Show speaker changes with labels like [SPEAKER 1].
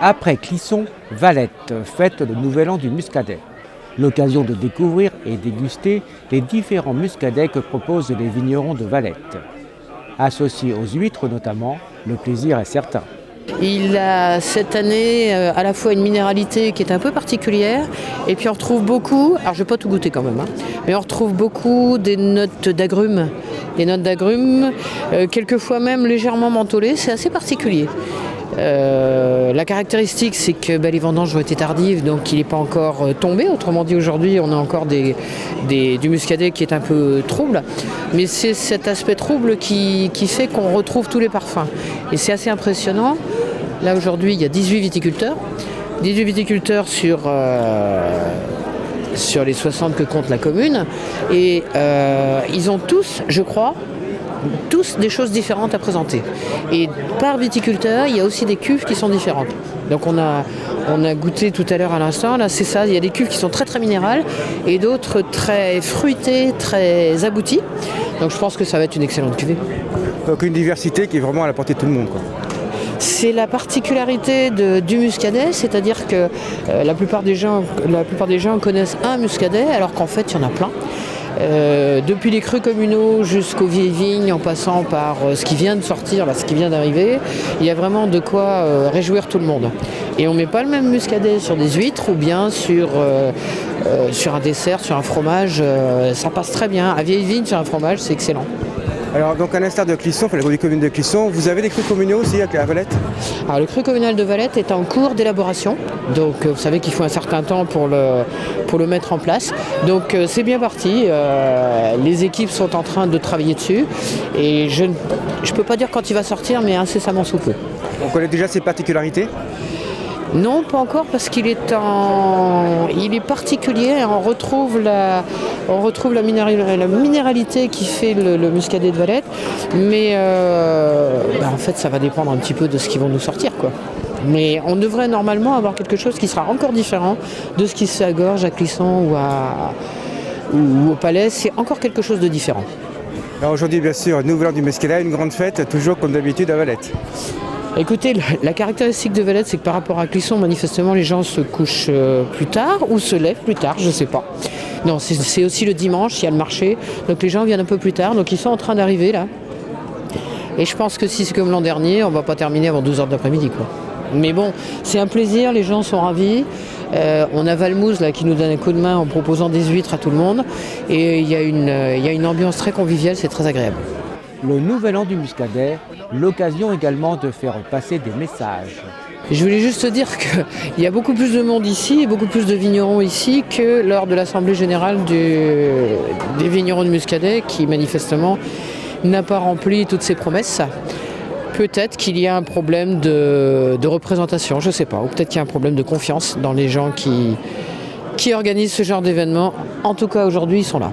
[SPEAKER 1] Après Clisson, Valette fête le nouvel an du muscadet. L'occasion de découvrir et déguster les différents muscadets que proposent les vignerons de Valette. Associés aux huîtres notamment, le plaisir est certain.
[SPEAKER 2] Il a cette année à la fois une minéralité qui est un peu particulière et puis on retrouve beaucoup, alors je ne vais pas tout goûter quand même, mais on retrouve beaucoup des notes d'agrumes. Des notes d'agrumes, quelquefois même légèrement mentholées, c'est assez particulier. La caractéristique, c'est que les vendanges ont été tardives, donc il n'est pas encore tombé. Autrement dit, aujourd'hui, on a encore du muscadet qui est un peu trouble. Mais c'est cet aspect trouble qui fait qu'on retrouve tous les parfums. Et c'est assez impressionnant. Là, aujourd'hui, il y a 18 viticulteurs. 18 viticulteurs sur les 60 que compte la commune. Et ils ont tous, je crois, des choses différentes à présenter. Et par viticulteur, il y a aussi des cuves qui sont différentes. Donc on a goûté tout à l'heure à l'instant, là c'est ça, il y a des cuves qui sont très très minérales et d'autres très fruitées, très abouties. Donc je pense que ça va être une excellente cuvée.
[SPEAKER 3] Donc une diversité qui est vraiment à la portée de tout le monde, quoi.
[SPEAKER 2] C'est la particularité du muscadet, c'est-à-dire que la plupart des gens connaissent un muscadet alors qu'en fait il y en a plein. Depuis les crus communaux jusqu'aux vieilles vignes, en passant par ce qui vient de sortir, là, ce qui vient d'arriver, il y a vraiment de quoi réjouir tout le monde. Et on ne met pas le même muscadet sur des huîtres ou bien sur un dessert, sur un fromage, ça passe très bien. À vieille vigne, sur un fromage, c'est excellent.
[SPEAKER 3] Alors donc à l'instar de Clisson, la grande commune de Clisson, vous avez des crus communaux aussi à Valette ?
[SPEAKER 2] Alors le cru communal de Valette est en cours d'élaboration, donc vous savez qu'il faut un certain temps pour le mettre en place. Donc c'est bien parti, les équipes sont en train de travailler dessus et je ne peux pas dire quand il va sortir, mais incessamment sous peu.
[SPEAKER 3] On connaît déjà ses particularités ?
[SPEAKER 2] Non, pas encore, parce qu'il est particulier. On retrouve la minéralité qui fait le muscadet de Valette, mais en fait, ça va dépendre un petit peu de ce qu'ils vont nous sortir, quoi. Mais on devrait normalement avoir quelque chose qui sera encore différent de ce qui se fait à Gorges, à Clisson ou au Palais. C'est encore quelque chose de différent.
[SPEAKER 3] Alors aujourd'hui, bien sûr, nouvel an du muscadet, une grande fête, toujours comme d'habitude à Valette.
[SPEAKER 2] Écoutez, la caractéristique de Valette, c'est que par rapport à Clisson, manifestement, les gens se couchent plus tard ou se lèvent plus tard, je ne sais pas. Non, c'est aussi le dimanche, il y a le marché, donc les gens viennent un peu plus tard, donc ils sont en train d'arriver là. Et je pense que si c'est comme l'an dernier, on ne va pas terminer avant 12h de l'après-midi, quoi. Mais bon, c'est un plaisir, les gens sont ravis. On a Valmouze là, qui nous donne un coup de main en proposant des huîtres à tout le monde. Et il y a une ambiance très conviviale, c'est très agréable.
[SPEAKER 1] Le nouvel an du muscadet, l'occasion également de faire passer des messages.
[SPEAKER 2] Je voulais juste te dire qu'il y a beaucoup plus de monde ici et beaucoup plus de vignerons ici que lors de l'Assemblée générale des vignerons de muscadet qui manifestement n'a pas rempli toutes ses promesses. Peut-être qu'il y a un problème de représentation, je ne sais pas, ou peut-être qu'il y a un problème de confiance dans les gens qui organisent ce genre d'événement. En tout cas, aujourd'hui, ils sont là.